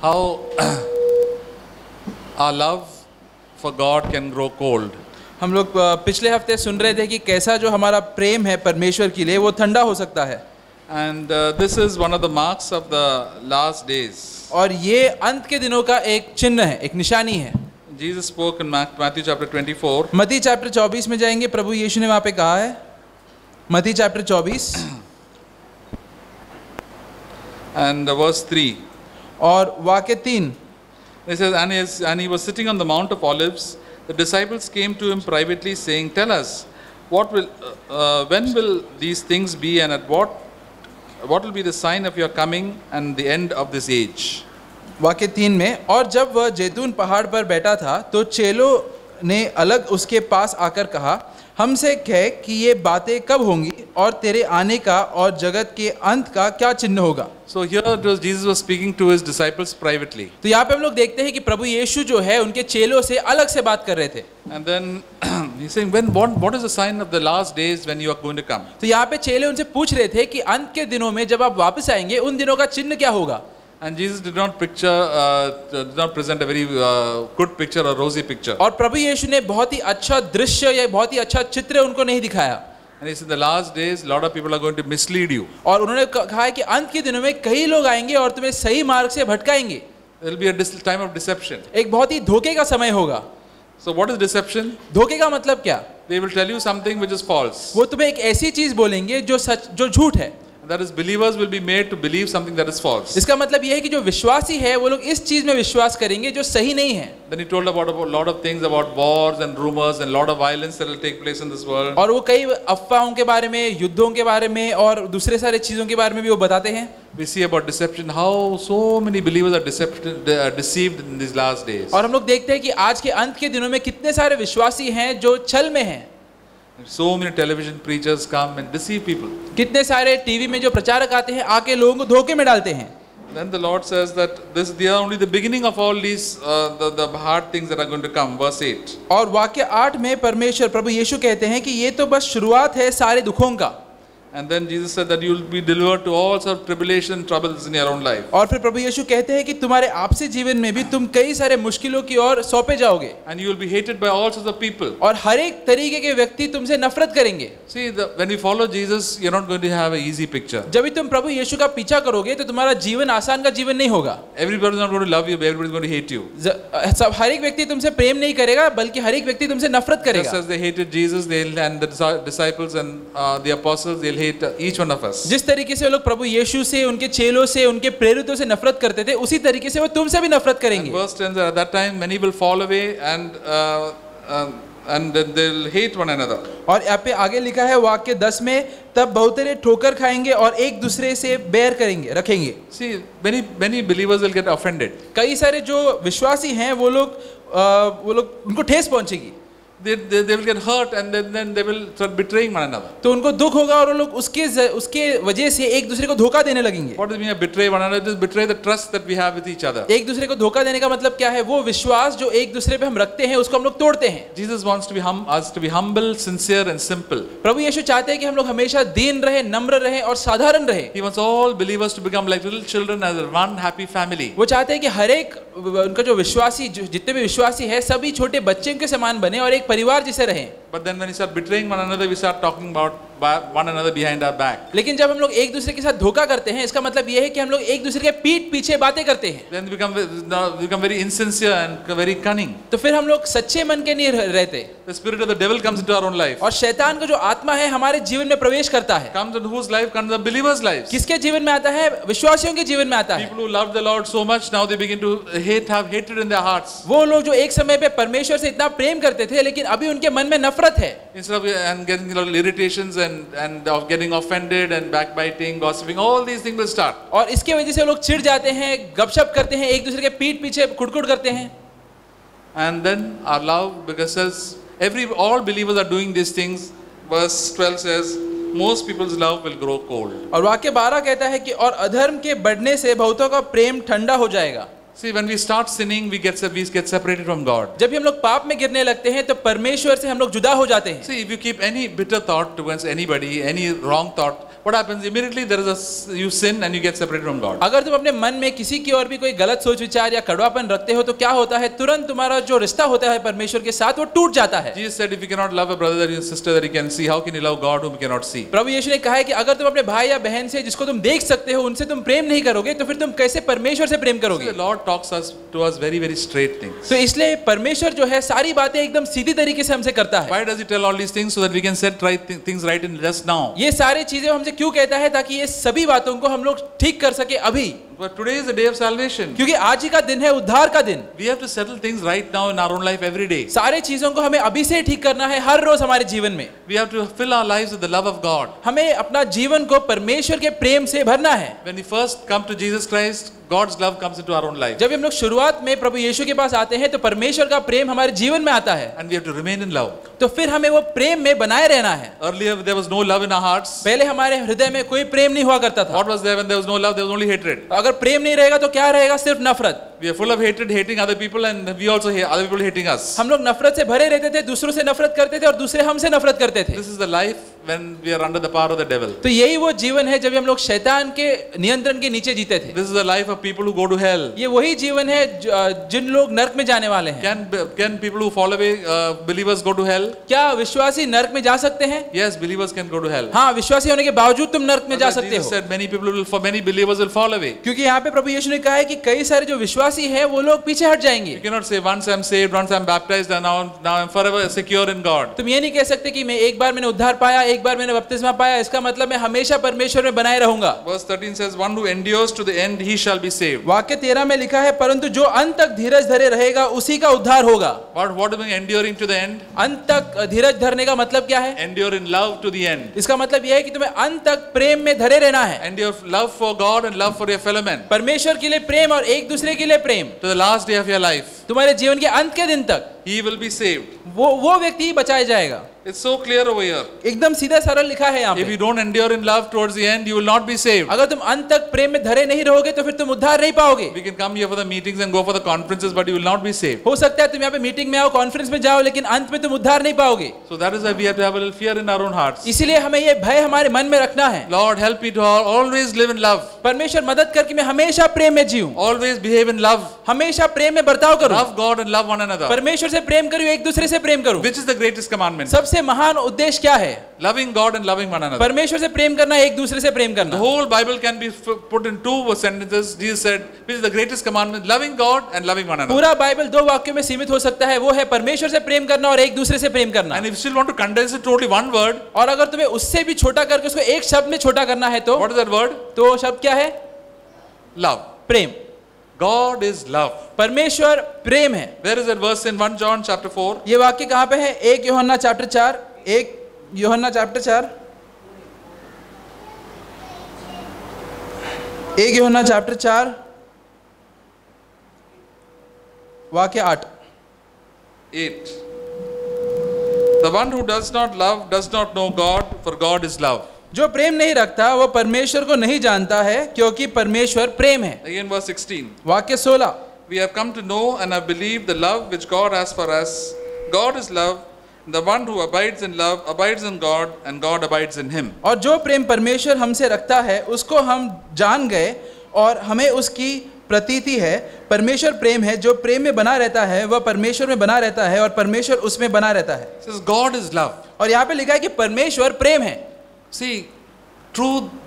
how our love for God can grow cold. हम लोग पिछले हफ्ते सुन रहे थे कि कैसा जो हमारा प्रेम है परमेश्वर के लिए वो ठंडा हो सकता है. And this is one of the marks of the last days. और ये अंत के दिनों का एक चिन्ह है, एक निशानी है. Jesus spoke in Matthew chapter 24. मत्ती चैप्टर 24 में जाएंगे. प्रभु यीशु ने वहाँ पे कहा है, मत्ती चैप्टर 24 and verse 3. और वाक्य 3. It says, and he was sitting on the Mount of Olives. The disciples came to him privately, saying, "Tell us, when will these things be, and what will be the sign of your coming and the end of this age?" वाक्य 3 में, और जब वह जैतून पहाड़ पर बैठा था तो चेलों ने अलग उसके पास आकर कहा, हमसे कह कि ये बातें कब होंगी और तेरे आने का और जगत के अंत का क्या चिन्ह होगा. So here Jesus was speaking to his disciples privately. तो यहाँ पे हम लोग देखते हैं कि प्रभु यीशु जो है उनके चेलों से अलग से बात कर रहे थे. And then he's saying, what is the sign of the last days when you are going to come? तो यहाँ पे चेले उनसे पूछ रहे थे कि अंत के दिनों में जब आप वापस आएंगे उन दिनों का चिन्ह क्या होगा. And Jesus did not present a very good picture or rosy picture. और प्रभु यीशु ने बहुत ही अच्छा दृश्य या बहुत ही अच्छा चित्र उनको नहीं दिखाया. And he said, the last days, a lot of people are going to mislead you. और उन्होंने कहा है कि अंत के दिनों में कई लोग आएंगे और तुम्हें सही मार्ग से भटकाएंगे. There will be a time of deception. एक बहुत ही धोखे का समय होगा. So what is deception? धोखे का मतलब क्या? They will tell you something which is false. वो तुम्हें एक ऐसी चीज बोलेंगे जो सच, जो झूठ है. That is, believers will be made to believe something that is false. इसका मतलब यह है कि जो विश्वासी है वो लोग इस चीज में विश्वास करेंगे जो सही नहीं है. Then he told about a lot of things about wars and rumors and lot of violence that will take place in this world. और वो कई अफवाहों के बारे में, युद्धों के बारे में और दूसरे सारे चीजों के बारे में भी वो बताते हैं. We see about deception, how so many believers are deceived in these last days. और हम लोग देखते हैं कि आज के अंत के दिनों में कितने सारे विश्वासी हैं जो छल में हैं. So many television preachers come and deceive people. कितने सारे टीवी में जो प्रचारक आते हैं आके लोगों को धोखे में डालते हैं. Then the Lord says that they are only the beginning of all these the hard things that are going to come. Verse 8. और वाक्य 8 में परमेश्वर प्रभु यीशु कहते हैं कि ये तो बस शुरुआत है सारे दुखों का. And then Jesus said that you will be delivered to all sorts of tribulation and troubles in your own life. और फिर प्रभु यीशु कहते हैं कि तुम्हारे आपसी जीवन में भी तुम कई सारे मुश्किलों की ओर सौंपे जाओगे. And you will be hated by all sorts of people. और हर एक तरीके के व्यक्ति तुमसे नफरत करेंगे. See, when you follow Jesus, you're not going to have an easy picture. जब भी तुम प्रभु यीशु का पीछा करोगे तो तुम्हारा जीवन आसान का जीवन नहीं होगा. Everybody is not going to love you, but everybody is going to hate you. सब हर एक व्यक्ति तुमसे प्रेम नहीं करेगा बल्कि हर एक व्यक्ति तुमसे नफरत करेगा. Just as they hated Jesus, and the disciples and the apostles, they'll hate each one of us. जिस तरीके से वो लोग प्रभु यीशु से, उनके चेलों से, उनके प्रेरितों से नफरत करते थे, उसी तरीके से वो तुमसे भी नफरत करेंगे. Verse 10, at that time many will fall away and they'll hate one another. और यहाँ पे आगे लिखा है वाक्य 10 में, तब बहुतेरे ठोकर खाएंगे और एक दूसरे से बैर करेंगे, रखेंगे. See, many believers will get offended. कई सारे जो विश्वासी हैं वो लोग उनको ठेस पहुंचेगी. They will get hurt and then they will start betraying one another. तो उनको दुख होगा और वो लोग उसके वजह से एक दूसरे को धोखा देने लगेंगे. What does it mean betray one another? Just betray the trust that we have with each other. एक दूसरे को धोखा देने का मतलब क्या है? वो विश्वास जो एक दूसरे पे हम रखते हैं उसको हम लोग तोड़ते हैं. Jesus wants us to be humble, sincere and simple. प्रभु यीशु चाहते हैं कि हम लोग हमेशा दीन रहे, नम्र रहे और साधारण रहे. He wants all believers to become like little children as one happy family. वो चाहते हैं कि हर एक उनका जो विश्वासी, जितने भी विश्वासी है, सभी छोटे बच्चे के समान बने और एक परिवार जैसे रहें. But then when we start betraying one another, we start talking about one another behind our back. लेकिन जब हम लोग एक दूसरे के साथ धोखा करते हैं, इसका मतलब यह है कि हम लोग एक दूसरे के पीठ पीछे बातें करते हैं. Then we become very insincere and very cunning. तो फिर हम लोग सच्चे मन के नहीं रहते. The spirit of the devil comes into our own life. और शैतान का जो आत्मा है हमारे जीवन में प्रवेश करता है. Comes into whose life? Comes the believers' lives. किसके जीवन में आता है? विश्वासियों के जीवन में आता है. People who love the Lord so much, now they begin to have hatred in their hearts. वो लोग जो एक समय पे परमेश्वर से इतना प्रेम करते थे लेकिन अभी उनके मन में नफरत है. Instead of getting little irritations and of getting offended and backbiting, gossiping, all these things will start. और इसके वजह से लोग चिढ़ जाते हैं, गपशप करते हैं, एक दूसरे के पीठ पीछे कुड़कुड़ करते हैं. And then our love, because says all believers are doing these things. Verse 12 says most people's love will grow cold. और वाक्य 12 कहता है कि और अधर्म के बढ़ने से बहुतों का प्रेम ठंडा हो जाएगा. See, when we start sinning, we get separated from God. जब भी हम लोग पाप में गिरने लगते हैं तो परमेश्वर से हम लोग जुदा हो जाते हैं. See, if you keep any bitter thought towards anybody, any wrong thought, what happens? Immediately you sin and you get separated from God. अगर तुम अपने मन में किसी की और भी कोई गलत सोच विचार या कड़वापन रखते हो तो क्या होता है, तुरंत तुम्हारा जो रिश्ता होता है परमेश्वर के साथ वो टूट जाता है. Jesus said, if you cannot love a brother or sister that you can see, how can you love God whom you cannot see? प्रभु यीशु ने कहा है कि अगर तुम अपने भाई या बहन से जिसको तुम देख सकते हो उनसे तुम प्रेम नहीं करोगे तो फिर तुम कैसे परमेश्वर से प्रेम So करोगे. the Lord talks to us very, very straight things. तो इसलिए परमेश्वर जो है सारी बातें एकदम सीधी तरीके से हमसे करता है. Why does He tell all these things? So that we can set things right in just now. ये सारी चीजें हमसे क्यों कहता है, ताकि ये सभी बातों को हम लोग ठीक कर सके अभी, But today is the day of salvation. क्योंकि आज ही का दिन है उद्धार का दिन. We have to settle things right now in our own life every day. सारे चीजों को हमें अभी से ठीक करना है हर रोज हमारे जीवन में. We have to fill our lives with the love of God. हमें अपना जीवन को परमेश्वर के प्रेम से भरना है. When we first come to Jesus Christ, God's love comes into our own life. जब हम लोग शुरुआत में प्रभु यीशु के पास आते हैं तो परमेश्वर का प्रेम हमारे जीवन में आता है. And we have to remain in love. तो फिर हमें वो प्रेम में बनाए रहना है. Earlier there was no love in our hearts. पहले हमारे हृदय में कोई प्रेम नहीं हुआ करता था. What was there when there was no love? There was only hatred. अगर प्रेम नहीं रहेगा तो क्या रहेगा, सिर्फ नफरत. We are full of hatred, hating other people, and we also hate other people hating us. हम लोग नफरत से भरे रहते थे, दूसरों से नफरत करते थे और दूसरे हमसे नफरत करते थे. This is the life when we are under the power of the devil. तो यही वो जीवन है जब हम लोग शैतान के नियंत्रण के नीचे जीते थे. This is the life of people who go to hell. ये वही जीवन है जिन लोग नरक में जाने वाले हैं. Can people who fall away, believers, go to hell? क्या विश्वासी नरक में जा सकते हैं? Yes, believers can go to hell. हाँ, विश्वासी होने के बावजूद तुम नरक में जा सकते Jesus हो. said many believers will fall away. क्योंकि यहाँ पे प्रभु यीशु ने कहा है कि कई सारे जो विश्वासी हैं वो लोग पीछे हट जाएंगे. You cannot say once I'm saved, once I'm baptized, and now I'm forever secure in God. तुम ये नहीं कह सकते कि मैं एक बार मैंने उद्धार पाया, एक बार मैंने बपतिस्मा पाया, इसका मतलब मैं हमेशा परमेश्वर में बनाए रहूंगा. Verse 13 says, one who endures to the end, he shall be saved. वाक्य 13 में लिखा है, परंतु जो अंत तक धीरज धरे रहेगा उसी का उद्धार होगा. What do you mean enduring to the end? अंत तक धीरज धरने का मतलब क्या है? Endure in love to the end. इसका मतलब यह है कि तुम्हें अंत तक प्रेम में धरे रहना है. Endure love for God and love for your fellow men. परमेश्वर के लिए प्रेम और एक दूसरे के लिए प्रेम. To the last day of your life. तुम्हारे जीवन के अंत के दिन तक He will be saved. वो व्यक्ति ही बचाया जाएगा. It's so clear over here. एकदम सीधा सरल लिखा है यहाँ If पे. you don't endure in love towards the end, you will not be saved. अगर तुम अंत तक प्रेम में धरे नहीं रहोगे तो फिर तुम उद्धार नहीं पाओगे. We can come here for the meetings and go for the conferences, but you will not be saved. हो सकता है तुम यहाँ पे मीटिंग में आओ, कॉन्फ्रेंस में जाओ, लेकिन अंत में तुम उद्धार नहीं पाओगे. So that is why we have to have a little fear in our own hearts. इसीलिए हमें ये भय हमारे मन में रखना है. Lord, help me to always live in love. परमेश्वर मदद करके मैं हमेशा प्रेम में जीऊं, Always behave in love. हमेशा प्रेम में बर्ताव करूं, Love God and love one another. परमेश्वर से प्रेम करूं, एक दूसरे से प्रेम करूं. Which is the greatest commandment? सबसे महान उद्देश्य क्या है? Loving God and loving one another. परमेश्वर से प्रेम करना, एक दूसरे से प्रेम The करना. whole Bible can be put in two sentences. Jesus said, which is the greatest commandment? Loving God and loving one another. पूरा बाइबल दो वाक्यों में सीमित हो सकता है, वो है परमेश्वर से प्रेम करना और एक दूसरे से प्रेम करना. And if you still want to condense it to only one word, और अगर तुम्हें उससे भी छोटा करके उसको एक शब्द में छोटा करना है तो what is that word? तो शब्द क्या है? Love. Prem. God is love. परमेश्वर प्रेम है. Where is that verse in 1 John chapter 4? ये वाक्य कहाँ पे है? 1 यूहन्ना चैप्टर 4, 1 यूहन्ना चैप्टर 4, 1 यूहन्ना चैप्टर 4 वाक्य 8. 8. The one who does not love does not know God, for God is love. जो प्रेम नहीं रखता वो परमेश्वर को नहीं जानता है, क्योंकि परमेश्वर प्रेम है. Again verse 16. वाक्य 16. We have come to know and have believed the love which God has for us. God is love. The one who abides in love abides in God, and God abides in him. और जो प्रेम परमेश्वर हमसे रखता है उसको हम जान गए और हमें उसकी प्रतीति है. परमेश्वर प्रेम है, जो प्रेम में बना रहता है वह परमेश्वर में बना रहता है और परमेश्वर उसमें बना रहता है. It says God is love. और यहाँ पे लिखा है कि परमेश्वर प्रेम है. See,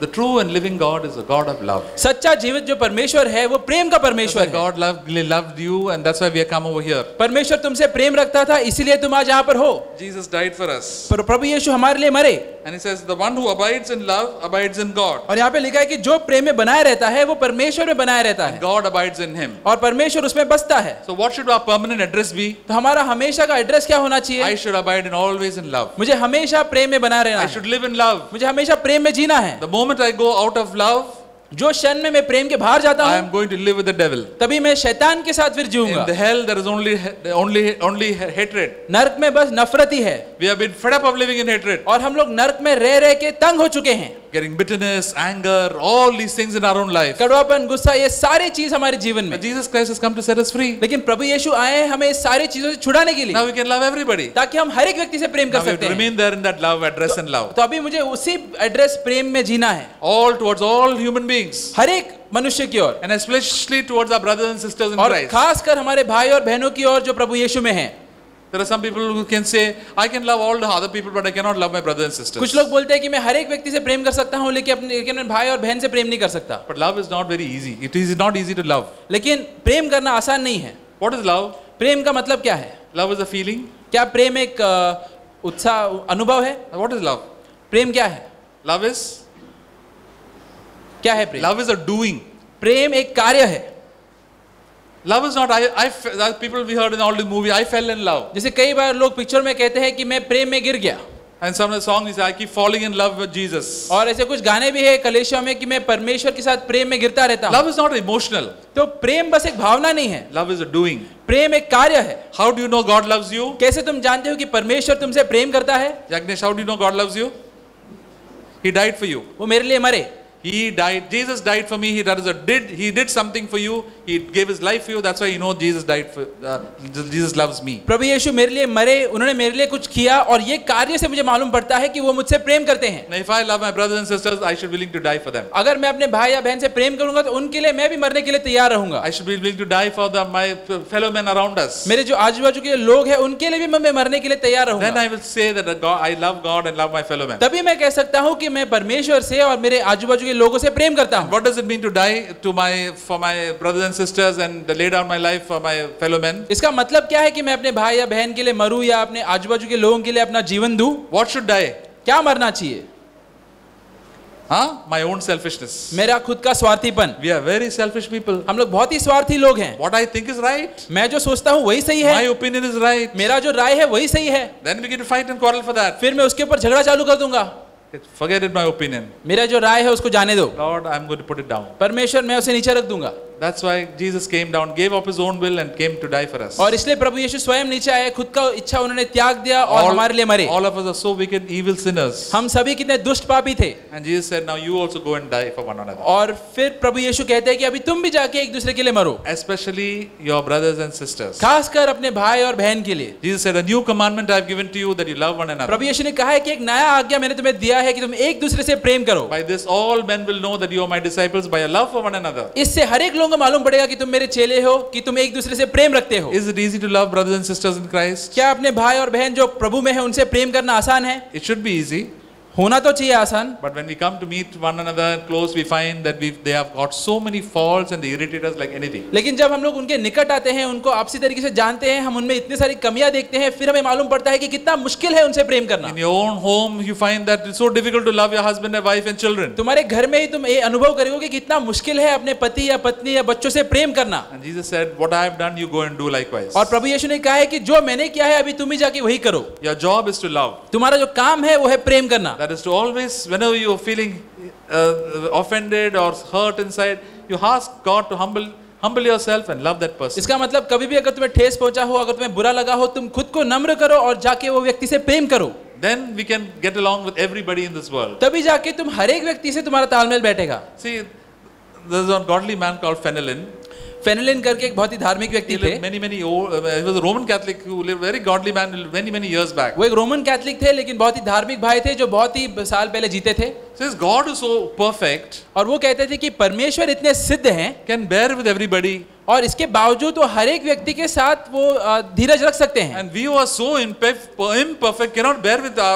the true and living God is a God of love. सच्चा जीवित जो परमेश्वर है वो प्रेम का परमेश्वर है. God loved you, and that's why we have come over here. परमेश्वर तुमसे प्रेम रखता था, इसीलिए तुम आज यहाँ पर हो. Jesus died for us. पर प्रभु यीशु हमारे लिए मरे. And he says, the one who abides in love abides in God. और यहाँ पे लिखा है कि जो प्रेम में बनाए रहता है वो परमेश्वर में बनाए रहता है. God abides in him. और परमेश्वर उसमें बसता है. So what should our permanent address be? तो हमारा हमेशा का एड्रेस क्या होना चाहिए? I should abide in always in love. मुझे हमेशा प्रेम में बना रहना I है. should live in love. मुझे हमेशा प्रेम में जीना है. The moment I go out of love, जो क्षण में मैं प्रेम के बाहर जाता I हूँ, am going to live with the devil. तभी मैं शैतान के साथ फिर In जीऊंगा। the hell, there is only hatred. नरक में बस नफरत ही है, We have been fed up of living in hatred, और हम लोग नरक में रह रह के तंग हो चुके हैं। getting bitterness, anger, all these things in our own life. कड़वापन, गुस्सा, ये सारी चीज हमारे जीवन में। But Jesus Christ has come to set us free. लेकिन प्रभु यीशु आए हैं हमें इस सारी चीजों से छुड़ाने के लिए, Now we can love everybody. ताकि हम हर एक व्यक्ति से प्रेम Now कर we have सकते to हैं। remain there in that love, address and love. तो अभी मुझे उसी एड्रेस प्रेम में जीना है, All towards all human beings. हर एक मनुष्य की ओर, And especially towards our brothers and sisters in और Christ. खासकर हमारे भाई और बहनों की ओर जो प्रभु यीशु में हैं। There are some people who can say, I can love all the other people, but I cannot love my brothers and sisters. कुछ लोग बोलते हैं कि मैं हर एक व्यक्ति से प्रेम कर सकता हूँ, लेकिन अपने भाई और बहन से प्रेम नहीं कर सकता। But love is not very easy. It is not easy to love. लेकिन प्रेम करना आसान नहीं है। What is love? प्रेम का मतलब क्या है? Love is a feeling. क्या प्रेम एक उत्साह अनुभव है? What is love? प्रेम क्या है? Love is? क्या है प्रेम? Love is a doing. प्रेम एक कार्य है। Love is not, people we heard in all the movie, I fell in love. जैसे कई बार लोग पिक्चर में कहते हैं कि मैं प्रेम में गिर गया, And some of the songs say, I keep falling in love with Jesus. और ऐसे कुछ गाने भी है कलेशिया में कि मैं परमेश्वर के साथ प्रेम में गिरता रहता हूँ। Love is not emotional. तो प्रेम बस एक भावना नहीं है, Love is a doing. प्रेम एक कार्य है। How do you know God loves you? कैसे तुम जानते हो कि परमेश्वर तुमसे प्रेम करता है? Yagnesh, how do you know God loves you? He died for you. वो मेरे लिए मरे। He died. Jesus died for me. He did something for you. He gave his life for you. That's why you know Jesus died for. Jesus loves me. प्रभु यीशु मेरे लिए मरे, उन्होंने मेरे लिए कुछ किया, और ये कार्य से मुझे मालूम पड़ता है कि वो मुझसे प्रेम करते हैं। Now, if I love my brothers and sisters, I should be willing to die for them. अगर मैं अपने भाई या बहन से प्रेम करूंगा तो उनके लिए मैं भी मरने के लिए तैयार रहूंगा। I should be willing to die for my fellow men around us. मेरे जो आजू बाजू के लोग हैं उनके लिए भी मैं मरने के लिए तैयार Then रहूंगा। I will say that I love God and love my fellow men. तभी मैं कह सकता हूँ कि मैं परमेश्वर से और मेरे आजू बाजू के लोगों से प्रेम करता हूँ। What does it mean to die for my brothers and sisters and lay down my life for my fellow men? इसका मतलब क्या है कि मैं अपने भाई या बहन के लिए मरूं या अपने आजू बाजू के लोगों के लिए अपना जीवन दूं? What should die? क्या मरना चाहिए? My own selfishness. मेरा खुद का स्वार्थीपन। We are very selfish people. हम लोग बहुत ही स्वार्थी लोग हैं। What I think is right. मैं जो सोचता हूँ वही सही है। My opinion is right. मेरा जो राय है वही सही है। Then we get to fight and quarrel for that. फिर मैं उसके ऊपर झगड़ा चालू कर दूंगा। Forget it, my opinion. मेरा जो राय है उसको जाने दो। Lord, I'm going to put it down. परमेश्वर, मैं उसे नीचे रख दूंगा। That's why Jesus came down, gave up his own will and came to die for us. और इसलिए प्रभु यीशु स्वयं नीचे आए, खुद का इच्छा उन्होंने त्याग दिया और हमारे लिए मरे। All of us are so wicked, evil sinners. हम सभी कितने दुष्ट पापी थे। And Jesus said, now you also go and die for one another. और फिर प्रभु यीशु कहते हैं कि अभी तुम भी जाके एक दूसरे के लिए मरो, Especially your brothers and sisters. खासकर अपने भाई और बहन के लिए। Jesus said, a new commandment I have given to you that you love one another. प्रभु यीशु ने कहा है कि एक नया आज्ञा मैंने तुम्हें दिया है कि तुम एक दूसरे से प्रेम करो। By this all men will know that you are my disciples by your love for one another. इससे हर एक लोगों को मालूम पड़ेगा कि तुम मेरे चेले हो, कि तुम एक दूसरे से प्रेम रखते हो। Is it easy to love brothers and sisters in Christ? क्या अपने भाई और बहन जो प्रभु में है उनसे प्रेम करना आसान है? It should be easy. होना तो चाहिए आसान। But when we come to meet one another close, we find that they have got so many faults and they irritate us like anything. लेकिन जब हम लोग उनके निकट आते हैं, उनको आपसी तरीके से जानते हैं, हम उनमें इतनी सारी कमियां देखते हैं, फिर हमें मालूम पड़ता है कि कितना मुश्किल है उनसे प्रेम करना। In your own home, you find that it's so difficult to love your husband and wife and children. तुम्हारे घर में ही तुम ये अनुभव करोगे कि कितना मुश्किल है अपने पति या पत्नी या बच्चों से प्रेम करना। And Jesus said, what I have done, you go and do likewise. और प्रभु यीशु ने कहा है कि जो मैंने किया है अभी तुम ही जाके वही करो। Your job is to love. तुम्हारा जो काम है वो है प्रेम करना। That is to always, whenever you are feeling offended or hurt inside, you ask God to humble yourself and love that person. इसका मतलब कभी भी अगर तुम्हें ठेस पहुंचा हो, अगर तुम्हें बुरा लगा हो, तुम खुद को नम्र करो और जाके वो व्यक्ति से प्रेम करो। Then we can get along with everybody in this world. तभी जाके तुम हर एक व्यक्ति से तुम्हारा तालमेल बैठेगा। See, there's a godly man called Fenelon. फेनेलिन करके एक बहुत ही धार्मिक व्यक्ति He थे। lived he was a Roman Catholic who lived, very godly man, many years back. वो एक रोमन कैथलिक थे, लेकिन बहुत ही धार्मिक भाई थे जो बहुत ही साल पहले जीते थे। Says God is so perfect, और वो कहते थे कि परमेश्वर इतने सिद्ध हैं can bear with everybody, और इसके बावजूद वो हर एक व्यक्ति के साथ वो धीरज रख सकते हैं। and we who are so imperfect cannot bear with the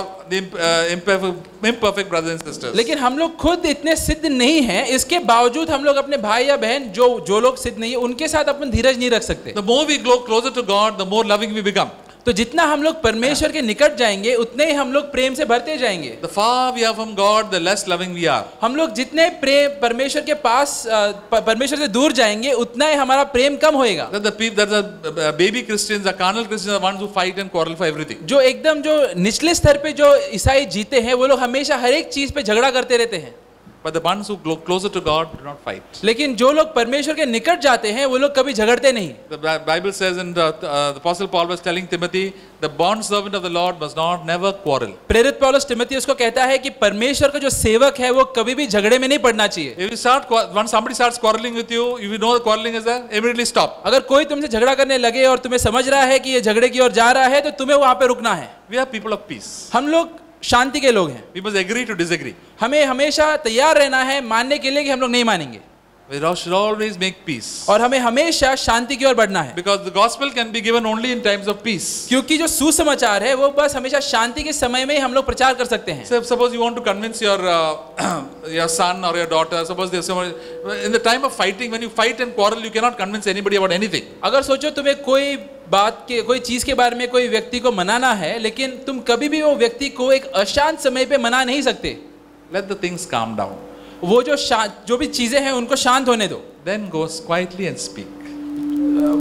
imperfect brothers and sisters. लेकिन हम लोग खुद इतने सिद्ध नहीं हैं, इसके बावजूद हम लोग अपने भाई या बहन जो लोग सिद्ध नहीं है उनके साथ अपन धीरज नहीं रख सकते। The more we grow closer to God, the more loving we become. तो जितना हम लोग परमेश्वर के निकट जाएंगे उतने ही हम लोग प्रेम से भरते जाएंगे। The far we are from God, the less loving we are. हम लोग जितने प्रेम परमेश्वर के पास परमेश्वर से दूर जाएंगे उतना ही हमारा प्रेम कम होएगा। The baby Christians, the carnal Christians are ones who fight and quarrel for everything. जो एकदम जो निचले स्तर पे जो ईसाई जीते हैं वो लोग हमेशा हर एक चीज पे झगड़ा करते रहते हैं। But the ones who go closer to God do not fight. लेकिन जो लोग परमेश्वर के निकट जाते हैं वो लोग कभी झगड़ते नहीं. The Bible says, and the Apostle Paul was telling Timothy, the bond servant of the Lord must not never quarrel. प्रेरित पौलुस तिमोथी उसको कहता है कि परमेश्वर का जो सेवक है वो कभी भी झगड़े में नहीं पड़ना चाहिए. If you start, when somebody starts quarreling with you, if you know the quarreling is there, immediately stop. अगर कोई तुमसे झगड़ा करने लगे और तुम्हें समझ रहा है कि ये झगड़े की ओर जा रहा है तो तुम्हें वहां पे रुकना है. We are people of peace. हम लोग शांति के लोग हैं. We must agree to disagree. हमें हमेशा तैयार रहना है मानने के लिए कि हम लोग नहीं मानेंगे. We should always make peace. और हमें हमेशा शांति की ओर बढ़ना है. Because the gospel can be given only in times of peace. क्योंकि जो सुसमाचार है वो बस हमेशा शांति के समय में ही हम लोग प्रचार कर सकते हैं. So suppose you want to convince your son or your daughter, suppose there's someone in the time of fighting, when you fight and quarrel, you cannot convince anybody about anything. अगर सोचो तुम्हें कोई बात के कोई चीज के बारे में कोई व्यक्ति को मनाना है लेकिन तुम कभी भी वो व्यक्ति को एक अशांत समय पे मना नहीं सकते. Let the things calm down. वो जो भी चीजें हैं उनको शांत होने दो. Then go quietly and speak.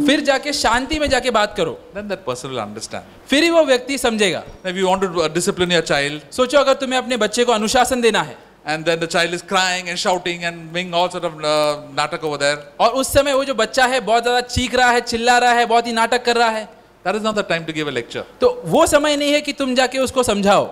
फिर जाके शांति में जाके बात करो. Then that person will understand. फिर ही वो व्यक्ति समझेगा. If you want to discipline your child, सोचो अगर तुम्हें अपने बच्चे को अनुशासन देना है and then the child is crying and shouting and doing all sort of natak over there, और उस समय वो जो बच्चा है बहुत ज्यादा चीख रहा है, चिल्ला रहा है, बहुत ही नाटक कर रहा है, that is not the time to give a lecture. तो वो समय नहीं है कि तुम जाके उसको समझाओ.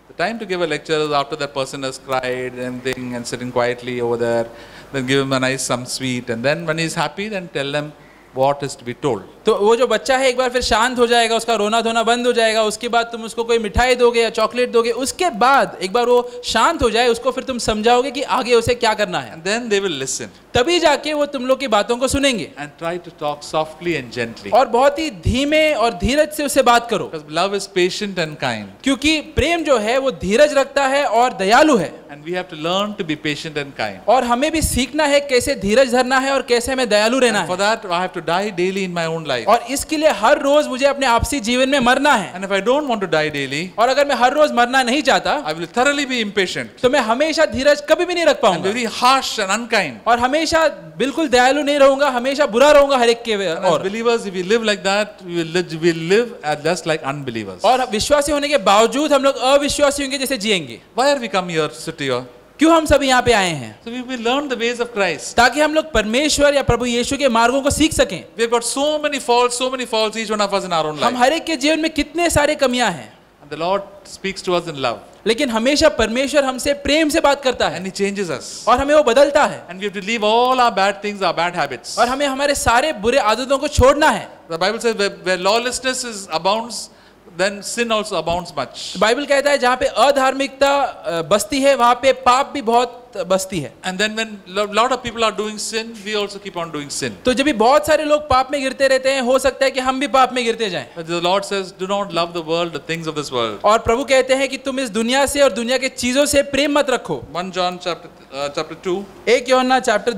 The time to give a lecture is after that person has cried and thing and sitting quietly over there. Then give him a nice some sweet, and then when he's happy, then tell him what is to be told. तो वो जो बच्चा है एक बार फिर शांत हो जाएगा, उसका रोना धोना बंद हो जाएगा, उसके बाद तुम उसको कोई मिठाई दोगे या चॉकलेट दोगे, उसके बाद एक बार वो शांत हो जाए उसको फिर तुम समझाओगे कि आगे उसे क्या करना है. And then they will listen. तभी जाके वो तुम लोग की बातों को सुनेंगे. And try to talk softly and gently. और बहुत ही धीमे और धीरज से उससे बात करो. Because love is patient and kind. क्योंकि प्रेम जो है वो धीरज रखता है और दयालु है. And we have to learn to be patient and kind. और हमें भी सीखना है कैसे धीरज धरना है और कैसे हमें दयालु रहना And for है. that I have to die daily in my own life. और इसके लिए हर रोज मुझे अपने आपसी जीवन में मरना है. And if I don't want to die daily, और अगर मैं हर रोज मरना नहीं चाहता I will thoroughly be impatient तो मैं हमेशा धीरज कभी भी नहीं रख and पाऊंगा very harsh and unkind. और हमेशा बिल्कुल दयालु नहीं रहूंगा, हमेशा बुरा रहूंगा हर एक के. And as और believers, if we live like that, we will live as just like unbelievers. और विश्वासी होने के बावजूद हम लोग अविश्वासियों के जैसे जिएंगे. Why are we come here, sit here? क्यों हम सब यहाँ पे आए हैं? So we will learn the ways of Christ. ताकि हम लोग परमेश्वर या प्रभु यीशु के मार्गों को सीख सकें. We have got so many faults, each one of us in our own हम life. हर एक के जीवन में कितने सारे कमियां हैं, And the Lord speaks to us in love. लेकिन हमेशा परमेश्वर हमसे प्रेम से बात करता है And He changes us. और हमें वो बदलता है. And we have to leave all our bad things, our bad habits. और हमें हमारे सारे बुरे आदतों को छोड़ना है. The Bible says where lawlessness abounds, then sin also abounds much. Bible कहता है जहाँ पे अधार्मिकता बसती है वहाँ पे पाप भी बहुत बसती है. And then when lot of people are doing sin, we also keep on doing sin. तो जब भी बहुत सारे लोग पाप में गिरते रहते हैं हो सकता है कि हम भी पाप में गिरते जाएं. But the Lord says, do not love the world, the things of this world. और प्रभु कहते हैं कि तुम इस दुनिया से और दुनिया के चीजों से प्रेम मत रखो. 1 John chapter 2, 1 यूहन्ना चैप्टर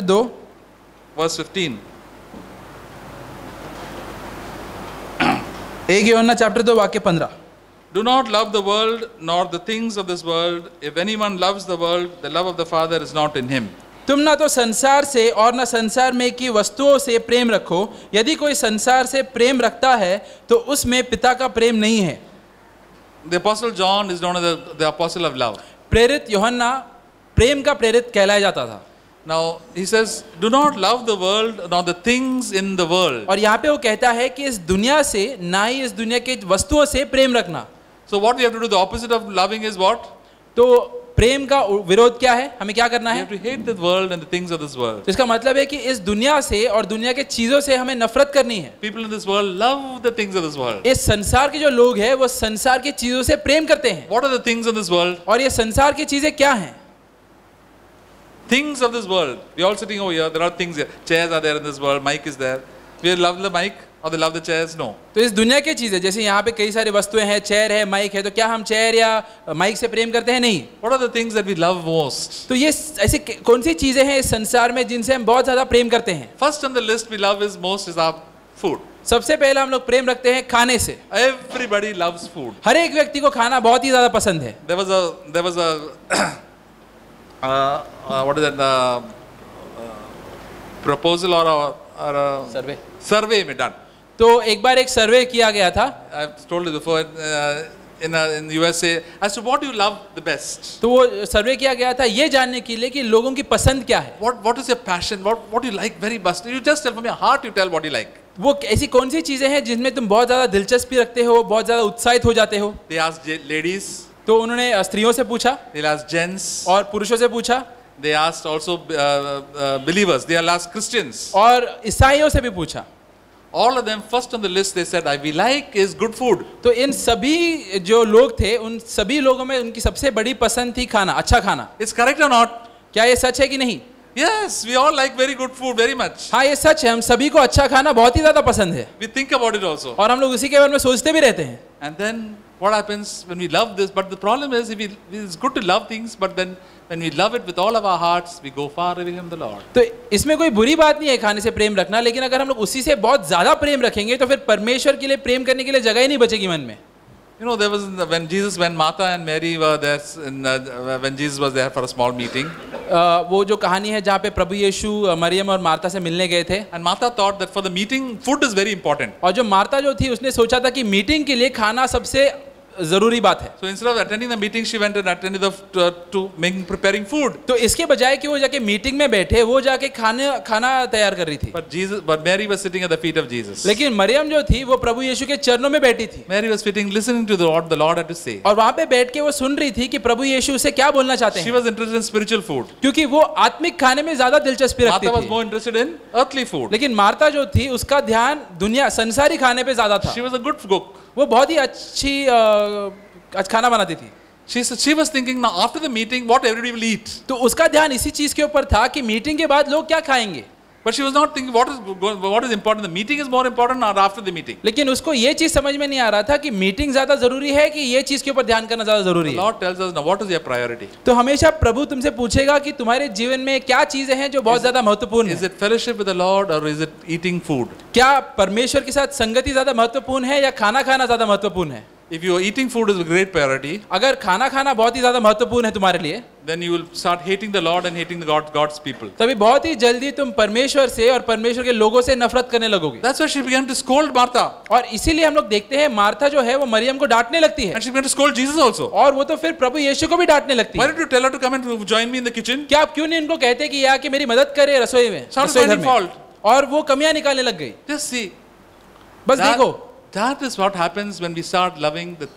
2 verse 15. 1 यूहन्ना चैप्टर 2 वाक्य 15. Do not love the world nor the things of this world. If anyone loves the world, the love of the Father is not in him. तुम ना तो संसार से और ना संसार में की वस्तुओं से प्रेम रखो. यदि कोई संसार से प्रेम रखता है तो उसमें पिता का प्रेम नहीं है. The Apostle John is known as the apostle of love. प्रेरित यूहन्ना प्रेम का प्रेरित कहलाया जाता था. Now he says, do not love the world nor the things in the world. और यहाँ पे वो कहता है कि इस दुनिया से ना ही इस दुनिया के वस्तुओं से प्रेम रखना. So what we have to do, the opposite of loving is what? तो प्रेम का विरोध क्या है? हमें क्या करना We है? have to hate the world and the things of this world. तो इसका मतलब है कि इस दुनिया से और दुनिया के चीजों से हमें नफरत करनी है. People in this world love the things of this world. इस संसार के जो लोग हैं वो संसार की चीजों से प्रेम करते हैं. What are the things of this world? और ये संसार की चीजें क्या हैं? Things of this world. We all sitting over here. There are things here. Chairs are there in this world. Mic is there. We love the mic or they love the chairs? No. तो इस दुनिया की चीजें जैसे यहाँ पे कई सारी वस्तुएं हैं, चेयर है, माइक है, तो क्या हम चेयर या माइक से प्रेम करते हैं? नहीं. What are the things that we love most? तो ये ऐसी कौन सी चीजें हैं इस संसार में जिनसे हम बहुत ज्यादा प्रेम करते हैं? First on the list we love is most is our food. सबसे पहले हम लोग प्रेम रखते हैं खाने से. Everybody loves food. हर एक व्यक्ति को खाना बहुत ही ज्यादा पसंद है. There was a what is that proposal or a सर्वे में done. तो एक बार एक सर्वे किया गया था. I've told you before. in USA as to what you love the best. तो वो सर्वे किया गया था ये जानने के लिए कि लोगों की पसंद क्या है, What is your passion? What you like very much? You just tell from your heart. You tell what you like. वो ऐसी कौन सी चीजें हैं जिनमें तुम बहुत ज्यादा दिलचस्पी रखते हो, बहुत ज्यादा उत्साहित हो जाते हो. They asked ladies. तो उन्होंने स्त्रियों से पूछा They asked gents. और पुरुषों से पूछा They asked also believers. They asked Christians. और ईसाइयों से भी पूछा. All of them first on the list they said, we like is good food. तो इन सभी जो लोग थे उन सभी लोगों में उनकी सबसे बड़ी पसंद थी खाना, अच्छा खाना. It's correct or not? क्या ये सच है कि नहीं? Yes, we all like very good food very much. हाँ ये सच है, हम सभी को अच्छा खाना बहुत ही ज्यादा पसंद है We think about it also. और हम लोग उसी के बारे में सोचते भी रहते हैं. And then what happens when we love this? But the problem is, it's good to love things, but then when we love it with all of our hearts, we go far away from the Lord. तो इसमें कोई बुरी बात नहीं है खाने से प्रेम रखना, लेकिन अगर हम लोग उसी से बहुत ज्यादा प्रेम रखेंगे तो फिर परमेश्वर के लिए प्रेम करने के लिए जगह ही नहीं बचेगी मन में. You know, there was when Martha and Mary were there, when Jesus was there for a small meeting. वो जो कहानी है जहाँ पे प्रभु यीशु मरियम और मार्था से मिलने गए थे. And Martha thought that for the meeting, food is very important. और जो मार्था जो थी उसने सोचा था कि मीटिंग के लिए खाना सबसे जरूरी बात है. So instead of attending the meeting, she went and attended to preparing food. तो इसके बजाय कि वो जाके मीटिंग में बैठे, वो जाके खाना तैयार कर रही थी. But Mary was sitting at the feet of Jesus. लेकिन मरियम जो थी वो प्रभु यीशु के चरणों में बैठी थी. Mary was sitting, listening to the Lord had to say. और वहाँ पे बैठ के वो सुन रही थी कि प्रभु यीशु उसे क्या बोलना चाहते हैं. She was interested in spiritual food. क्योंकि वो आत्मिक खाने में ज्यादा दिलचस्पी रखती Martha was थी. more interested in earthly food. लेकिन मार्था जो थी उसका ध्यान दुनिया संसारी खाने पे ज्यादा था. She was a good cook. वो बहुत ही अच्छी खाना बनाती थी. She was thinking, now after the meeting, what everybody will eat. तो उसका ध्यान इसी चीज के ऊपर था कि मीटिंग के बाद लोग क्या खाएंगे. But she was not thinking what is important. The meeting is more important or after the meeting. लेकिन उसको ये चीज समझ में नहीं आ रहा था कि मीटिंग ज्यादा जरूरी है कि ये चीज के ऊपर ध्यान करना ज्यादा जरूरी The है. Lord tells us now what is your priority. तो हमेशा प्रभु तुमसे पूछेगा कि तुम्हारे जीवन में क्या चीजें हैं जो बहुत ज्यादा महत्वपूर्ण Is है. it fellowship with the Lord or is it eating food? क्या परमेश्वर के साथ संगति ज्यादा महत्वपूर्ण है या खाना खाना ज्यादा महत्वपूर्ण है. If you are eating food is a great priority, अगर खाना खाना बहुत ही ज्यादा महत्वपूर्ण है तुम्हारे लिए, then you will start hating the Lord and hating God's people. तभी बहुत ही जल्दी तुम परमेश्वर से और परमेश्वर के लोगों से नफरत करने लगोगे. That's why she began to scold Martha. और इसीलिए हम लोग देखते हैं मार्था जो है वो मरियम को डांटने लगती है. And she began to scold Jesus also. और वो तो फिर प्रभु यीशु को भी डांटने लगती Why है. did you tell her to come and join me in the kitchen? क्या आप क्यों नहीं उनको कहते कि ये आके मेरी मदद करे रसोई में, Started रसोई घर finding में. fault. और वो कमियां निकालने लग गई. Just see. बस देखो, That is what happens when we start loving the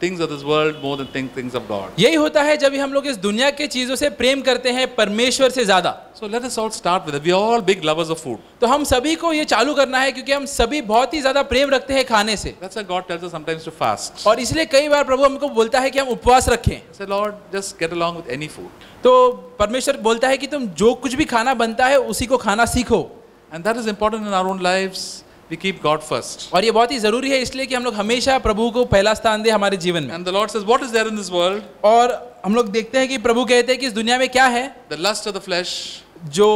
things of this world more than things of God. यही होता है जब हम लोग इस दुनिया के चीजों से प्रेम करते हैं परमेश्वर से ज्यादा. So let us all start with it. We are all big lovers of food. तो हम सभी को ये चालू करना है क्योंकि हम सभी बहुत ही ज्यादा प्रेम रखते हैं खाने से. That's why God tells us sometimes to fast. और इसलिए कई बार प्रभु हमको बोलता है कि हम उपवास रखें. Say, Lord, just get along with any food. तो परमेश्वर बोलता है कि तुम जो कुछ भी खाना बनता है उसी को खाना सीखो. And that is important in our own lives. We keep God first. और ये बहुत ही जरूरी है इसलिए कि हम लोग हमेशा प्रभु को पहला स्थान दें हमारे जीवन में. And the Lord says, what is there in this world? और हम लोग देखते हैं कि प्रभु कहते हैं कि इस दुनिया में क्या है. The lust of the flesh. जो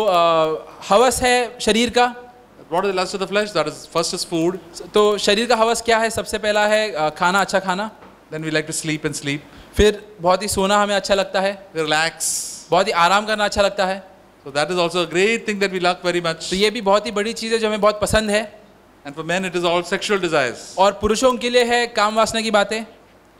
हवस है शरीर का. What is the lust of the flesh? That is first is food. तो शरीर का हवस क्या है? सबसे पहला है खाना, अच्छा खाना. Then we like to sleep and sleep. फिर बहुत ही सोना हमें अच्छा लगता है. Relax. बहुत ही आराम करना अच्छा लगता है. So that is also a great thing that we like very much. तो ये भी बहुत ही बड़ी चीज़ है जो हमें बहुत पसंद है. And for men it is all sexual desires. और पुरुषों के लिए है काम वासना की बातें.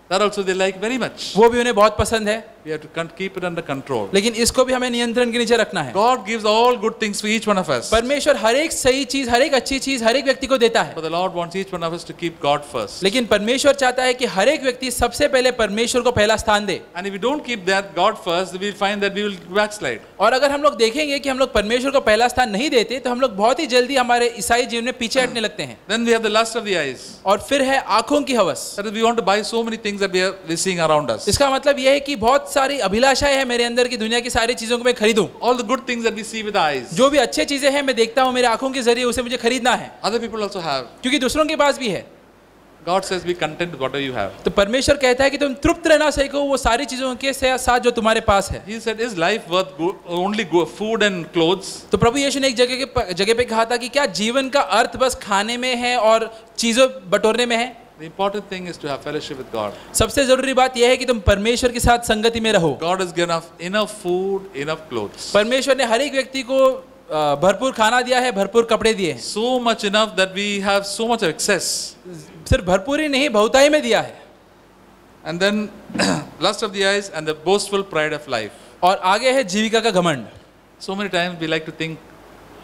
That also they like very much. वो भी उन्हें बहुत पसंद है. We have to keep it under control. लेकिन इसको भी हमें नियंत्रण के नीचे रखना है. God gives all good things for each one of us. परमेश्वर हर एक सही चीज, हर एक अच्छी चीज हर एक व्यक्ति को देता है. But the Lord wants each one of us to keep God first. लेकिन परमेश्वर चाहता है कि हर एक व्यक्ति सबसे पहले परमेश्वर को पहला स्थान दे. And if we don't keep that God first, we will find that we will backslide. और अगर हम लोग देखेंगे कि हम लोग परमेश्वर को पहला स्थान नहीं देते तो हम लोग बहुत ही जल्दी हमारे ईसाई जीवन में पीछे हटने लगते हैं. Then we have the lust of the eyes. और फिर है आंखों की हवस. That is, we want to buy so many things that we are seeing around us. इसका मतलब यह है कि बहुत सारी अभिलाषाएं हैं मेरे अंदर की दुनिया की सारी चीजों को मैं खरीदूं. All the good things that we see with eyes. जो भी अच्छे चीजें हैं मैं देखता हूं मेरे आंखों के जरिए उसे मुझे खरीदना है. Other people also have. क्योंकि दूसरों के पास भी है. God says be content with whatever you have. तो परमेश्वर कहता है कि तुम तृप्त रहना सीखो वो सारी चीजों के साथ जो तुम्हारे पास है. He said, is life worth only food and clothes? तो प्रभु यीशु ने एक जगह पे कहा था कि क्या जीवन का अर्थ बस खाने में है और चीजों बटोरने में है. The important thing is to have fellowship with God. सबसे जरूरी बात यह है कि तुम परमेश्वर के साथ संगति में रहो. God has given enough food, enough clothes. परमेश्वर ने हर एक व्यक्ति को भरपूर खाना दिया है, भरपूर कपड़े दिए हैं. So much enough that we have so much of excess. सिर्फ भरपूर ही नहीं बहुताई में दिया है. And then lust of the eyes and the boastful pride of life. और आगे है जीविका का घमंड। So many times we like to think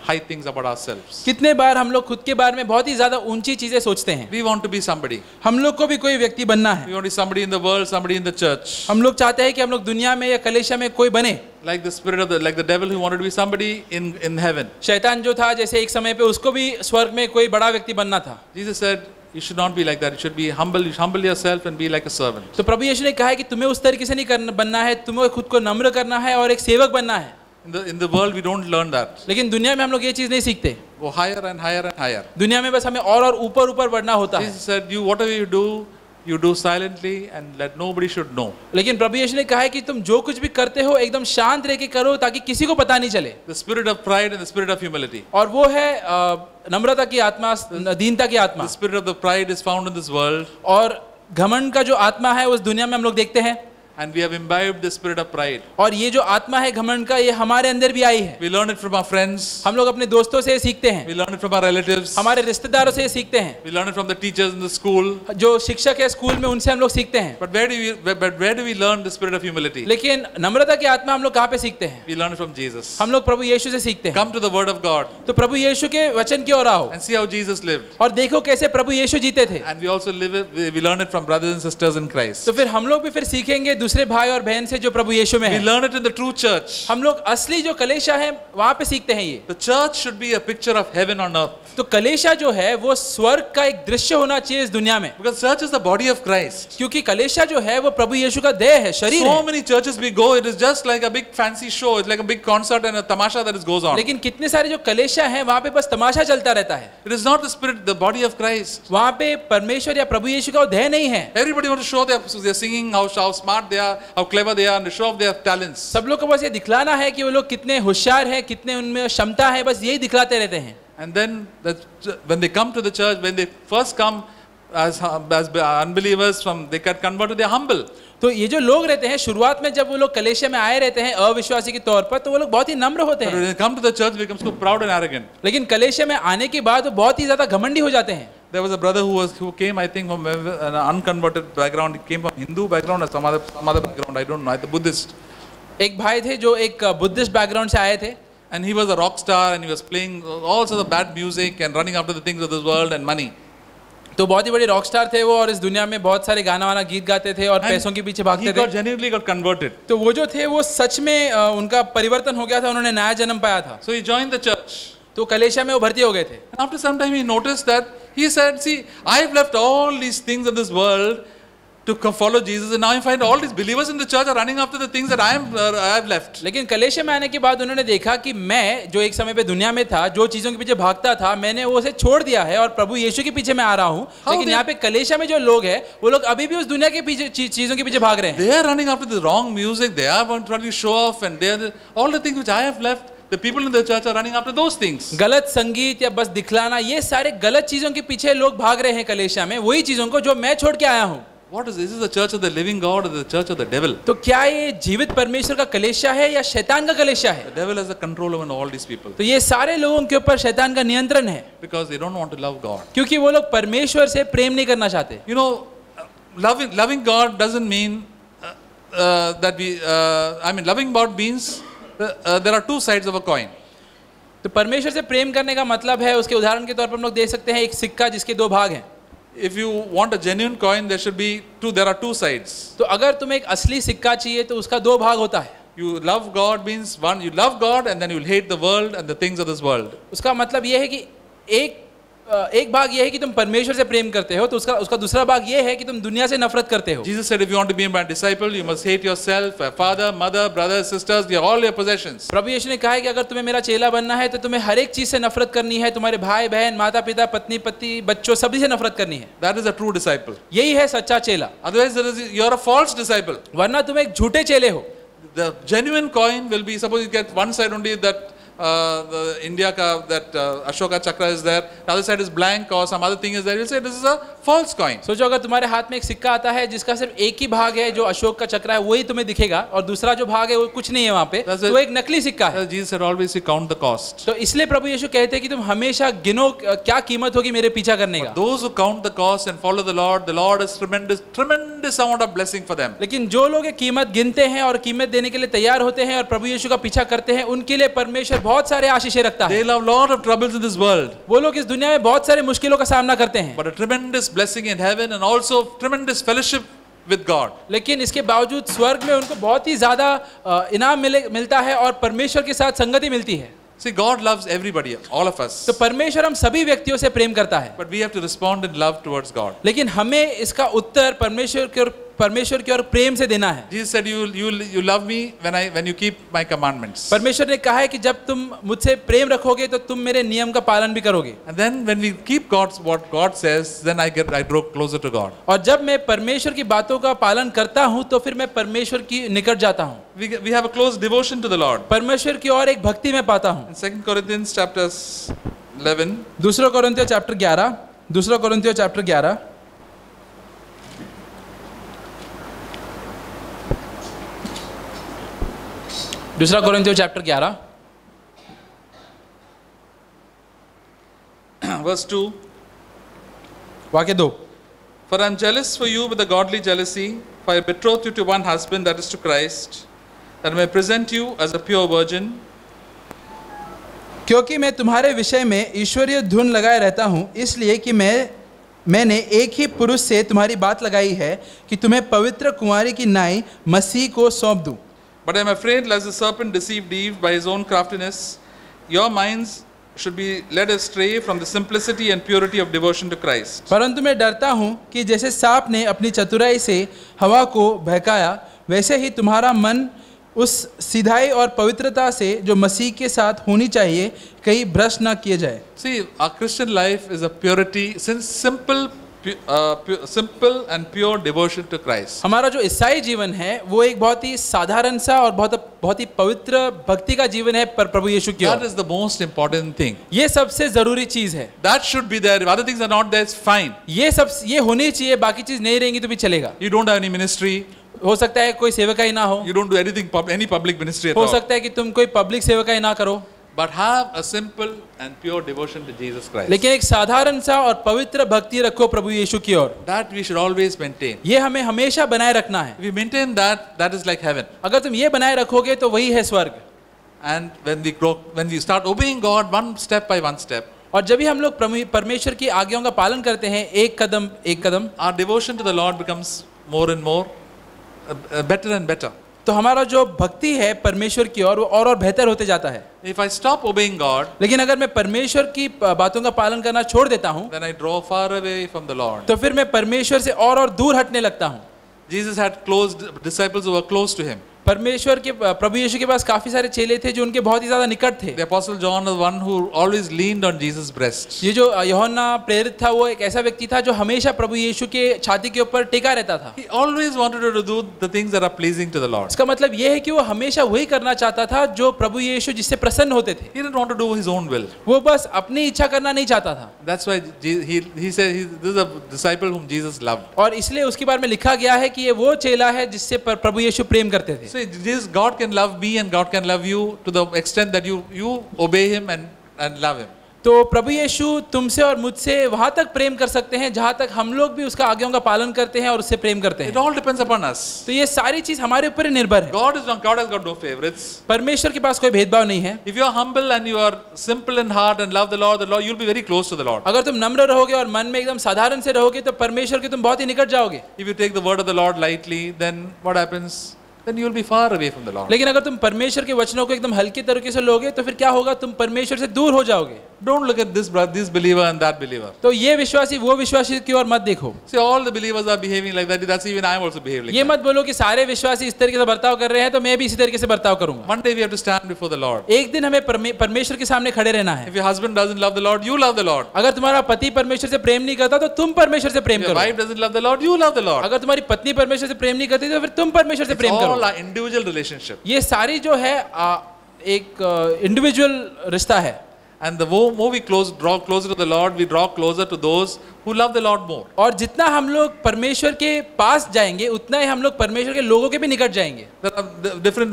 high things about ourselves. कितने बार हम लोग खुद के बारे में बहुत ही ज्यादा ऊंची चीजें सोचते हैं। We want to be somebody. हम लोग को भी कोई व्यक्ति बनना है। We want to be somebody in the world, somebody in the church. हम लोग चाहते हैं कि हम लोग दुनिया में या कलीसिया में कोई बने। Like the spirit of like the devil who wanted to be somebody in heaven. शैतान जो था, जैसे एक समय पे उसको भी स्वर्ग में कोई बड़ा व्यक्ति बनना था। Jesus said, you should not be like that. You should be humble. You should humble yourself and be like a servant. तो प्रभु यीशु ने कहा है कि तुम्हें उस तरीके से नहीं करना बनना है, तुम्हें खुद को नम्र करना है और एक सेवक बनना है। In the world we don't learn that. लेकिन दुनिया में हम लोग ये चीज नहीं सीखते। Go higher and higher and higher. दुनिया में बस हमें और ऊपर ऊपर बढ़ना होता है। Jesus said, you whatever you do silently and let nobody should know. लेकिन प्रभु यीशु ने कहा है कि तुम जो कुछ भी करते हो एकदम शांत रह के करो ताकि किसी को पता नहीं चले। The spirit of pride and the spirit of humility. और वो है नम्रता की आत्मा, दीनता की आत्मा। The spirit of the pride is found in this world. और घमंड का जो आत्मा है उस दुनिया में हम लोग देखते हैं। And we have imbibed the spirit of pride. और ये जो आत्मा है घमंड का, ये हमारे अंदर भी आई है। We learn it from our friends. हम लोग अपने दोस्तों से सीखते हैं। We learn it from our relatives. हमारे रिश्तेदारों से सीखते हैं। We learn it from the teachers in the school. जो शिक्षक है स्कूल में, उनसे हम लोग सीखते हैं। But where do we learn the spirit of humility? लेकिन नम्रता की आत्मा हम लोग कहाँ पे सीखते हैं? We learn it from Jesus. हम लोग प्रभु यीशु से सीखते हैं। Come to the word of God तो प्रभु यीशु के वचन की ओर आओ and see how Jesus lived. और देखो कैसे प्रभु यीशु जीते थे। And we also we learn it from brothers and sisters in Christ. तो फिर हम लोग भी फिर सीखेंगे दूसरे भाई और बहन से जो प्रभु यीशु में We है। learn it in the true church. हम लोग असली जो कलीसिया है वहां पे सीखते हैं ये। The church should be a picture of heaven on earth. तो कलीसिया जो है वो स्वर्ग का एक दृश्य होना चाहिए इस दुनिया में। Because church is the body of Christ. क्योंकि कलीसिया जो है वो प्रभु यीशु का देह है, शरीर So है। many churches we go, it is just like a big fancy show. It's like a big concert and a tamasha that goes on. लेकिन कितने सारे जो कलीसिया हैं वहां पे बस तमाशा चलता रहता है। It is not the spirit, the body of Christ. वहां पे परमेश्वर या प्रभु यीशु का वो देह नहीं है। Everybody wants to show they're singing, how smart they are, how clever they are, and to show off their talents. सब लोग को बस ये दिखलाना है कि वो लोग कितने होशियार हैं, कितने उनमें क्षमता है, बस यही दिखलाते रहते हैं। And then when they come to the church, when they first come as unbelievers, they get converted, they are humble. तो ये जो लोग रहते हैं शुरुआत में जब वो लोग कलीसिया में आए रहते हैं अविश्वासी के तौर पर, तो वो लोग बहुत ही नम्र होते But हैं। when they come to the church, they become so proud and arrogant. लेकिन कलीसिया में आने के बाद वो बहुत ही ज्यादा घमंडी हो जाते हैं। There was a brother who came, I think, from an unconverted background. He came from Hindu background or some other background. I don't know. The Buddhist. एक भाई थे जो एक बुद्धिस्ट बैकग्राउंड से आए थे। And he was a rock star and he was playing all sorts of bad music and running after the things of this world and money. तो बहुत ही बड़े रॉक स्टार थे वो और इस दुनिया में बहुत सारे गाना वाना गीत गाते थे और पैसों के पीछे भागते थे। Genuinely got converted. तो वो जो थे वो सच में उनका परिवर्तन हो गया था, उन्होंने नया जन्म पाया था। So he joined the church. तो कलीसिया में वो भर्ती हो गए थे। And after some time he noticed that he said, see, I've left all these things in this world to follow Jesus, and now I find all these believers in the church are running after the things that I have left. लेकिन कलीसिया में आने के बाद उन्होंने देखा कि मैं जो एक समय पे दुनिया में था, जो चीजों के पीछे भागता था, मैंने वो उसे छोड़ दिया है और प्रभु यीशु के पीछे मैं आ रहा हूँ। लेकिन यहाँ पे कलीसिया में जो लोग हैं वो लोग अभी भी उस दुनिया के पीछे चीजों के पीछे भाग रहे हैं। They are running after the wrong music. They are trying to show off, and they are all the things which I have left. The people in the church are running after those things. गलत संगीत या बस दिखलाना, ये सारे गलत चीजों के पीछे लोग भाग रहे हैं कलीसिया में, वही चीजों को जो मैं छोड़ के आया हूँ। What is this? Is the church of the living God or the church of the devil? तो क्या ये जीवित परमेश्वर का कलीसिया है या शैतान का कलीसिया है? The devil has a control over all these people तो ये सारे लोगों के ऊपर शैतान का नियंत्रण है, because they don't want to love God. क्योंकि वो लोग परमेश्वर से प्रेम नहीं करना चाहते। You know, loving God doesn't mean that we. Loving God means there are two sides of a coin. तो परमेश्वर से प्रेम करने का मतलब है, उसके उदाहरण के तौर पर हम लोग देख सकते हैं एक सिक्का जिसके दो भाग हैं। If you want a genuine coin, there are two sides. तो अगर तुम्हें एक असली सिक्का चाहिए तो उसका दो भाग होता है। You love God means one, you love God and then you will hate the world and the things of this world. उसका मतलब यह है कि एक भाग यह है कि तुम परमेश्वर से प्रेम करते हो, तो उसका दूसरा भाग यह है कि तुम दुनिया से नफरत करते हो। Jesus said, if you want to be my disciple, you must hate yourself, father, mother, brothers, sisters, all your possessions. प्रभु यीशु ने कहा है कि अगर तुम्हें मेरा चेला बनना है तो तुम्हें हर एक चीज से नफरत करनी है, तुम्हारे भाई बहन, माता पिता, पत्नी पति, बच्चों, सभी से नफरत करनी है। That is a true disciple. यही है सच्चा चेला। Otherwise, you are a false disciple. वरना तुम एक झूठे चेले हो। The genuine coin will be, suppose you get one side only that the India that Ashoka chakra is there, the other side is blank or some other thing is there. You'll say this is a false coin. सोचो अगर तुम्हारे हाथ में एक सिक्का आता है जिसका सिर्फ एक ही भाग है जो अशोक का चक्र है वही तुम्हें दिखेगा और दूसरा जो भाग है वो कुछ नहीं है वहां पे, That's it. तो एक नकली सिक्का है। Jesus said, always you count the cost. तो इसलिए प्रभु यीशु कहते हैं कि तुम हमेशा गिनो क्या कीमत होगी मेरे पीछा करने का। Those who count the cost and follow the Lord has tremendous amount of blessing for them. लेकिन जो लोग ये कीमत गिनते हैं और कीमत देने के लिए तैयार होते हैं और प्रभु यीशु का पीछा करते हैं उनके लिए परमेश्वर बहुत सारे आशीषें रखता है। They'll have lot of troubles in this world, वो लोग इस दुनिया में बहुत सारे मुश्किलों का सामना करते हैं, but a tremendous blessing in heaven and also tremendous fellowship with God. लेकिन इसके बावजूद स्वर्ग में उनको बहुत ही ज्यादा इनाम मिलता है और परमेश्वर के साथ संगति मिलती है। See, God loves everybody, all of us. तो परमेश्वर हम सभी व्यक्तियों से प्रेम करता है, But we have to respond in love towards God. लेकिन हमें इसका उत्तर परमेश्वर की ओर प्रेम से देना है। Jesus said, you love me when you keep my commandments. परमेश्वर ने कहा है कि जब तुम मुझसे प्रेम रखोगे तो तुम मेरे नियम का पालन भी करोगे। And then when we keep what God says, then I grow closer to God. और जब मैं परमेश्वर की बातों का पालन करता हूँ तो फिर मैं परमेश्वर की निकट जाता हूँ, We have a close devotion to the Lord. परमेश्वर की ओर एक भक्ति में पाता हूँ। In 2 Corinthians chapter 11, दूसरा कोरिन्थियों चैप्टर 11, दूसरा कोरिन्थियों चैप्टर 11, दूसरा कोरिन्थियों चैप्टर 11 verse 2. वाक्य 2। For I am jealous for you with a godly jealousy, for I betrothed you to one husband, that is to Christ, that I may present you as a pure virgin. क्योंकि मैं तुम्हारे विषय में ईश्वरीय धुन लगाए रहता हूँ, इसलिए कि मैंने एक ही पुरुष से तुम्हारी बात लगाई है कि तुम्हें पवित्र कुंवारी की नाई मसीह को सौंप दूं। But I am afraid lest the serpent deceived Eve by his own craftiness. Your minds should be led astray from the simplicity and purity of devotion to Christ. परंतु मैं डरता हूँ कि जैसे सांप ने अपनी चतुराई से हवा को बहकाया, वैसे ही तुम्हारा मन उस सीधाई और पवित्रता से जो मसीह के साथ होनी चाहिए कहीं भ्रष्ट न किए जाए। See, our Christian life is a purity, since simple and pure devotion to Christ. हमारा जो ईसाई जीवन है वो एक बहुत ही साधारण सा और बहुत ही पवित्र भक्ति का जीवन है पर प्रभु यीशु की ओर। That is the most important thing. ये सबसे जरूरी चीज है। That should be there. If other things are not there, it's fine. ये होनी चाहिए, बाकी चीज नहीं रहेंगी तो भी चलेगा। You don't have any ministry. हो सकता है कोई सेवकाई ना हो, You don't do anything, any public ministry at हो all. सकता है कि तुम कोई पब्लिक सेवकाई ना करो, But have a simple and pure devotion to Jesus Christ. लेकिन एक साधारण सा और पवित्र भक्ति रखो प्रभु यीशु की ओर। That we should always maintain. ये हमें हमेशा बनाए रखना है। If we maintain that, that is like heaven. अगर तुम ये बनाए रखोगे तो वही है स्वर्ग। And when we start obeying God one step by one step, और जब भी हम लोग परमेश्वर की आज्ञाओं का पालन करते हैं एक कदम एक कदम, our devotion to the Lord becomes more and more better and better. तो हमारा जो भक्ति है परमेश्वर की ओर वो और बेहतर होते जाता है। If I stop obeying God, लेकिन अगर मैं परमेश्वर की बातों का पालन करना छोड़ देता हूँ then I draw far away from the Lord. तो फिर मैं परमेश्वर से और दूर हटने लगता हूँ। Jesus had close disciples who were close to him. परमेश्वर के प्रभु यीशु के पास काफी सारे चेले थे जो उनके बहुत ही ज्यादा निकट थे। The Apostle John was one who always leaned on Jesus' breast. ये जो यूहन्ना प्रेरित था वो एक ऐसा व्यक्ति था जो हमेशा प्रभु यीशु के छाती के ऊपर टेका रहता था। He always wanted to do the things that are pleasing to the Lord. इसका मतलब ये है कि वो हमेशा वही करना चाहता था जो प्रभु यीशु जिससे प्रसन्न होते थे। He didn't want to do his own will. वो बस अपनी इच्छा करना नहीं चाहता था। That's why he said this is a disciple whom Jesus loved. और इसलिए उसके बारे में लिखा गया है कि ये वो चेला है जिससे प्रभु यीशु प्रेम करते थे। So Jesus, God can love me and God can love you to the extent that you obey him and love him. तो प्रभु यीशु तुमसे और मुझसे वहां तक प्रेम कर सकते हैं जहां तक हम लोग भी उसका आज्ञाओं का पालन करते हैं और उससे प्रेम करते It हैं। all depends upon us. तो ये सारी चीज हमारे ऊपर ही निर्भर है। God has got no favorites. परमेश्वर के पास कोई भेदभाव नहीं है। If you are humble and you are simple in heart and love the Lord, you'll be very close to the Lord. अगर तुम नम्र रहोगे और मन में एकदम साधारण से रहोगे तो परमेश्वर के तुम बहुत ही निकट जाओगे। If you take the word of the Lord lightly, then what happens? Then you will be far away from the Lord. लेकिन अगर तुम परमेश्वर के वचनों को एकदम हल्के तरीके से लोगे तो फिर क्या होगा, तुम परमेश्वर से दूर हो जाओगे। Don't look at this believer and that believer. तो ये विश्वासी वो विश्वासी की ओर मत देखो। See, all the believers are behaving like that. That's even I am also behaving like ये that. मत बोलो कि सारे विश्वासी इस तरीके से बर्ताव कर रहे हैं तो मैं भी इसी तरीके से बर्ताव करूंगा। One day we have to stand before the Lord. एक दिन हमें परमेश्वर के सामने खड़े रहना है। If your husband doesn't love the Lord, you love the Lord. अगर तुम्हारा पति परमेश्वर से प्रेम नहीं करता तो तुम परमेश्वर से प्रेम If your करो। wife doesn't love the Lord, you love the Lord. अगर तुम्हारी पत्नी परमेश्वर से प्रेम नहीं करती तो फिर तुम परमेश्वर से प्रेम All करो। are individual relationship. ये सारी जो है एक इंडिविजुअल रिश्ता है। And the more we draw closer to the Lord, we draw closer to those who love the Lord more. और जितना हम लोग परमेश्वर के पास जाएंगे उतना ही हम लोग परमेश्वर के लोगों के भी निकट जाएंगे. There are different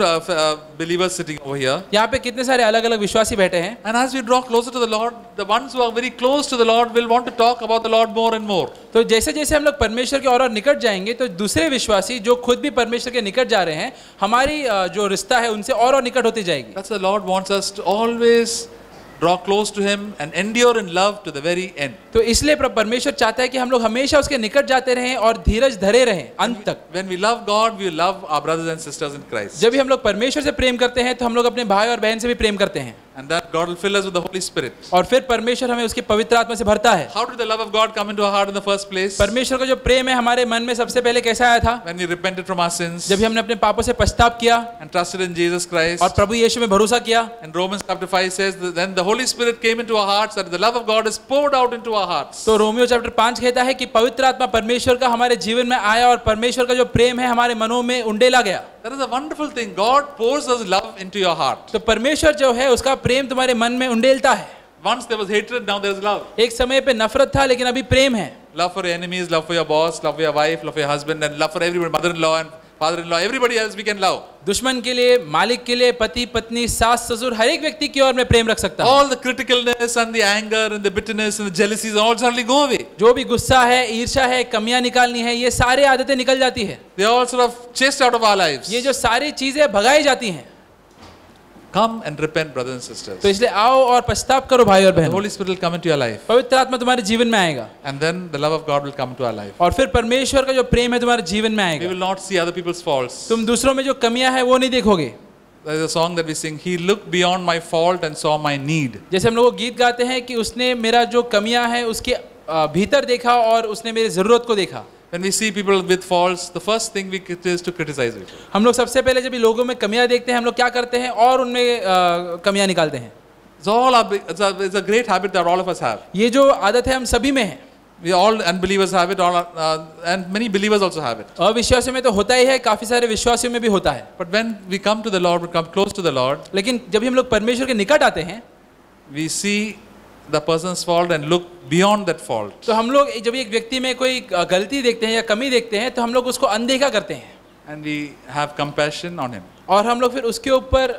believers sitting over here. यहाँ पे कितने सारे अलग अलग विश्वासी बैठे हैं. And as we draw closer to the Lord, the ones who are very close to the Lord will want to talk about the Lord more and more. तो जैसे जैसे हम लोग परमेश्वर के और निकट जाएंगे तो दूसरे विश्वासी जो खुद भी परमेश्वर के निकट जा रहे हैं, हमारी जो रिश्ता है उनसे और निकट होती जाएगी. That's the Lord wants us to always draw close to Him and endure in love to the very end. तो इसलिए परमेश्वर चाहता है कि हम लोग हमेशा उसके निकट जाते रहें और धीरज धरे रहें अंत तक. When we love God, we love our brothers and sisters in Christ. जब भी हम लोग परमेश्वर से प्रेम करते हैं तो हम लोग अपने भाई और बहन से भी प्रेम करते हैं. And that God will fill us with the Holy Spirit. और फिर परमेश्वर हमें उसकी पवित्र आत्मा से भरता है. How did the love of God come into our heart in the first place? परमेश्वर का जो प्रेम है हमारे मन में सबसे पहले कैसा आया था? When we repented from our sins जब हमने अपने पापों से पश्चाताप किया and trusted in Jesus Christ. और प्रभु यीशु में भरोसा किया. And Romans chapter 5 says that then the Holy Spirit came into our hearts, that the love of God is poured out into our hearts. तो रोमियो चैप्टर 5 कहता है कि पवित्र आत्मा परमेश्वर का हमारे जीवन में आया और परमेश्वर का जो प्रेम है हमारे मनों में उंडेला गया. That is a wonderful thing. God pours His love into your heart. तो परमेश्वर जो है उसका प्रेम तुम्हारे मन में उंडेलता है. Once there was hatred, now there is love. एक समय पे नफरत था लेकिन अभी प्रेम है. Love for your enemies, love for your boss, love for your wife, love for your husband, and love for everybody, mother-in-law and father-in-law, everybody else we can love. दुश्मन के लिए, मालिक के लिए, पति पत्नी, सास ससुर, हर एक व्यक्ति की ओर मैं प्रेम रख सकता हूँ. All the criticalness and the anger and the bitterness and the jealousies all suddenly go away. जो भी गुस्सा है, ईर्ष्या है, कमियां निकालनी है, ये सारी आदतें निकल जाती है. They are all sort of chased out of our lives. ये जो सारी चीजें भगाई जाती हैं. Come and repent, brothers and sisters. तो इसलिए आओ और पश्चाताप करो भाई और The बहनों. Holy Spirit will come into your life. पवित्र आत्मा तुम्हारे जीवन में आएगा. And then the love of God will come to our life. और फिर परमेश्वर का जो प्रेम है तुम्हारे जीवन में We आएगा. will not see other people's faults. तुम दूसरों में जो कमियां हैं वो नहीं देखोगे. There is a song that we sing, He looked beyond my fault and saw my need. जैसे हम लोग गीत गाते हैं कि उसने मेरा जो कमियां हैं उसके भीतर देखा और उसने मेरी जरूरत को देखा. When we see people with faults, the first thing we get is to criticize it. हम लोग सबसे पहले जब भी लोगों में कमियां देखते हैं हम लोग क्या करते हैं और उनमें कमियां निकालते हैं. It's a great habit that all of us have. ये जो आदत है हम सभी में है. We all unbelievers have it, and many believers also have it. अविश्वासियों में तो होता ही है, काफी सारे विश्वासियों में भी होता है. But when we come to the Lord, we come close to the Lord, लेकिन जब भी हम लोग परमेश्वर के निकट आते हैं we see the person's fault and look beyond that fault. तो हम लोग जब एक व्यक्ति में कोई गलती देखते हैं या कमी देखते हैं तो हम लोग उसको अनदेखा करते हैं. And we have compassion on him. और हम लोग फिर उसके ऊपर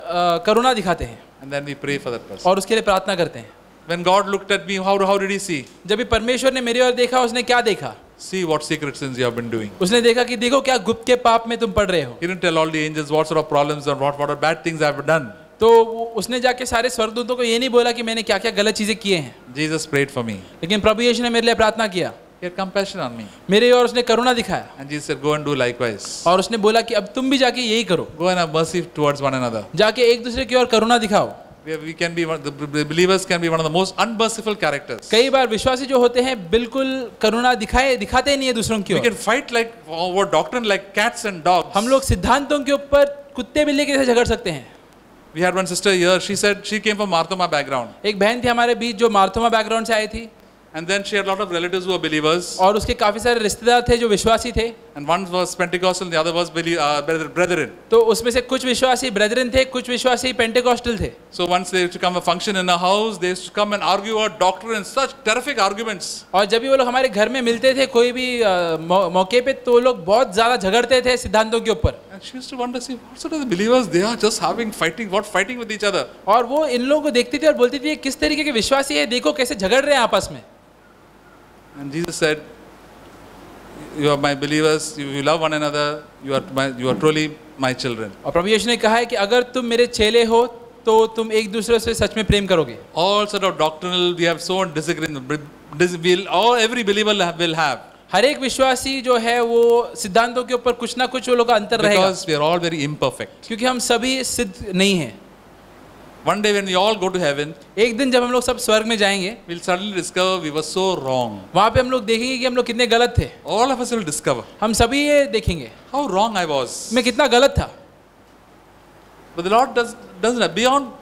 करुणा दिखाते हैं. And then we pray for that person. और उसके लिए प्रार्थना करते हैं. When God looked at me, how did He see? जब भी परमेश्वर ने मेरी ओर देखा उसने क्या देखा? See what secret sins you have been doing. उसने देखा कि देखो क्या गुप्त के पाप में तुम पड़ रहे हो. He didn't tell all the angels what sort of problems or what are bad things I have done. तो उसने जाके सारे स्वर्गदूतों को ये नहीं बोला कि मैंने क्या क्या गलत चीजें किए हैं. Jesus prayed for me. लेकिन प्रभु यीशु ने मेरे लिए प्रार्थना किया. He had compassion on me. मेरे और उसने करुणा दिखाया. And Jesus said, go and do likewise. और उसने बोला कि अब तुम भी जाके यही करो. Go and have mercy towards one another. जाके एक दूसरे की ओर करुणा दिखाओ. We can be the believers can be one of the most unmerciful characters. कई बार विश्वासी जो होते हैं बिल्कुल करुणा दिखाते नहीं है दूसरों की We ore. can fight like over doctrine like cats and dogs. हम लोग सिद्धांतों के ऊपर कुत्ते बिल्ली के जैसे झगड़ सकते हैं. We had one sister here. She said she came from Marthoma background. एक बहन थी हमारे बीच जो मार्थोमा बैकग्राउंड से आई थी. And then she had a lot of relatives who were believers. और उसके काफी सारे रिश्तेदार थे जो विश्वासी थे. And one was Pentecostal, the other was brethren. तो उसमें से कुछ विश्वासी ब्रेदरन थे, कुछ विश्वासी पेंटेकोस्टल थे. So once they used to come a function in a house, they used to come and argue about doctrine and such terrific arguments. और जब भी वो लोग हमारे घर में मिलते थे कोई भी मौके पे तो वो लोग बहुत ज्यादा झगड़ते थे सिद्धांतों के ऊपर. And she used to wonder, see, what sort of believers they are, just fighting with each other. और वो इन लोगों को देखती थी और बोलती थी किस तरीके के विश्वासी है, देखो कैसे झगड़ रहे हैं आपस में. And Jesus said, you are my believers, you love one another, you are truly my children. और प्रभु यीशु ने कहा है कि अगर तुम मेरे चेले हो तो तुम एक दूसरे से सच में प्रेम करोगे. All sort of doctrinal, we have so much disagreement. Every believer will have. हर एक विश्वासी जो है वो सिद्धांतों के ऊपर कुछ ना कुछ वो लोग का अंतर रहेगा. Because we are all very imperfect. क्योंकि हम सभी सिद्ध नहीं हैं. One day when we all go to heaven, एक दिन जब हम लोग सब स्वर्ग में जाएंगे, we'll suddenly discover we were so wrong. वहाँ पे हम लोग देखेंगे कि हम लोग कितने गलत थे. All of us will discover. हम सभी ये देखेंगे. How wrong I was. मैं कितना गलत था. But the Lord doesn't.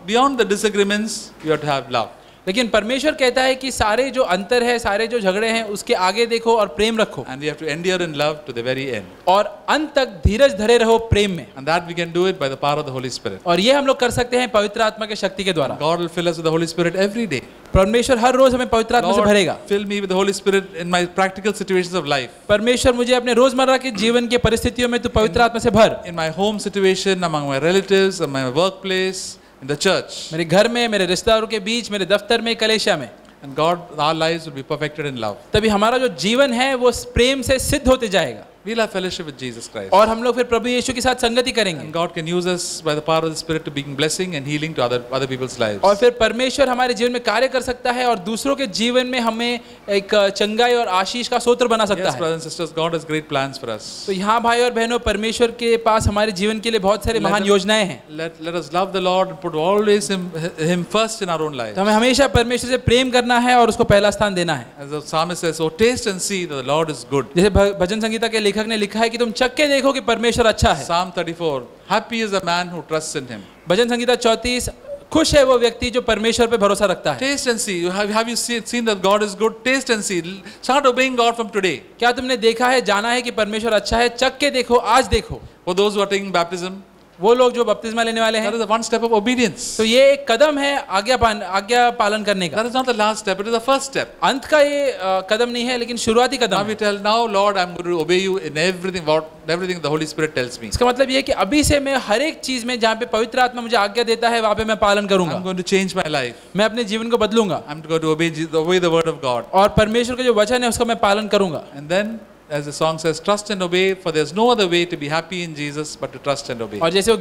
Beyond the disagreements, you have to have love. लेकिन परमेश्वर कहता है कि सारे जो अंतर है, सारे जो झगड़े हैं, उसके आगे देखो और प्रेम रखो, And we have to endure in love to the very end. और अंत तक धीरज धरे रहो प्रेम में। And that we can do it by the power of the Holy Spirit. और ये हम लोग कर सकते हैं पवित्र आत्मा के शक्ति के द्वारा। God will fill us with the Holy Spirit every day. परमेश्वर हर रोज हमें पवित्र आत्मा से भरेगा। Lord, fill me with the Holy Spirit in my practical situations of life. परमेश्वर मुझे अपने रोजमर्रा के जीवन के परिस्थितियों में तू पवित्र आत्मा से भर। In my home situation, among my relatives, in my workplace, in the church. मेरे घर में, मेरे रिश्तेदारों के बीच, मेरे दफ्तर में, कलीसिया में। And God, our lives will be perfected in love. तभी हमारा जो जीवन है वो प्रेम से सिद्ध होते जाएगा। We'll have fellowship with Jesus Christ. और हम लोग फिर प्रभु यीशु के साथ संगति करेंगे। And God can use us by the power of the Spirit to bring blessing and healing to other people's lives. और फिर परमेश्वर हमारे जीवन में कार्य कर सकता है और दूसरों के जीवन में हमें एक चंगाई और आशीष का स्रोत बना सकता Yes, है। brothers and sisters, God has great plans for us. तो यहाँ भाई और बहनों, परमेश्वर के पास हमारे जीवन के लिए बहुत सारे महान योजनाएं हैं। Let us love the Lord and put always Him first in our own lives. तो हमें हमेशा परमेश्वर से प्रेम करना है और उसको पहला स्थान देना है। As the psalmist says, "Oh, taste and see that the Lord is good." जैसे भजन संगीता के लेखक ने लिखा है कि तुम चख के देखो कि परमेश्वर अच्छा है। Psalm 34, "Happy is the man who trusts in Him." भजन संगीता 34, खुश है वो व्यक्ति जो परमेश्वर पे भरोसा रखता है। Taste and see. Have you seen that God is good? Taste and see. Start obeying God from today. क्या तुमने देखा है, जाना है कि परमेश्वर अच्छा है? चख के देखो, आज देखो। For those who are taking baptism, वो लोग जो बपतिस्मा लेने वाले that हैं, is the one step of obedience. तो ये एक कदम है आज्ञा पालन करने का। That is not the last step, it is the first step. अंत का ये कदम नहीं है, लेकिन शुरुआती Now कदम we है। tell, now Lord, I'm going to obey you in everything the Holy Spirit tells me. इसका मतलब ये है कि अभी से मैं हर एक चीज में जहाँ पे पवित्र आत्मा मुझे आज्ञा देता है, वहाँ पे मैं पालन I'm करूंगा। going to change my life. मैं अपने जीवन को बदलूंगा I'm going to obey the word of God. और परमेश्वर का जो वचन है उसका मैं पालन करूंगा। And then, as the song says, trust and obey, for there's no other way to be happy in Jesus but to trust and obey. और जैसे वो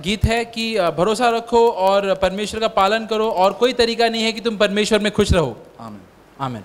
गीत है कि भरोसा रखो और परमेश्वर का पालन करो और कोई तरीका नहीं है कि तुम परमेश्वर में खुश रहो। Amen. आमीन।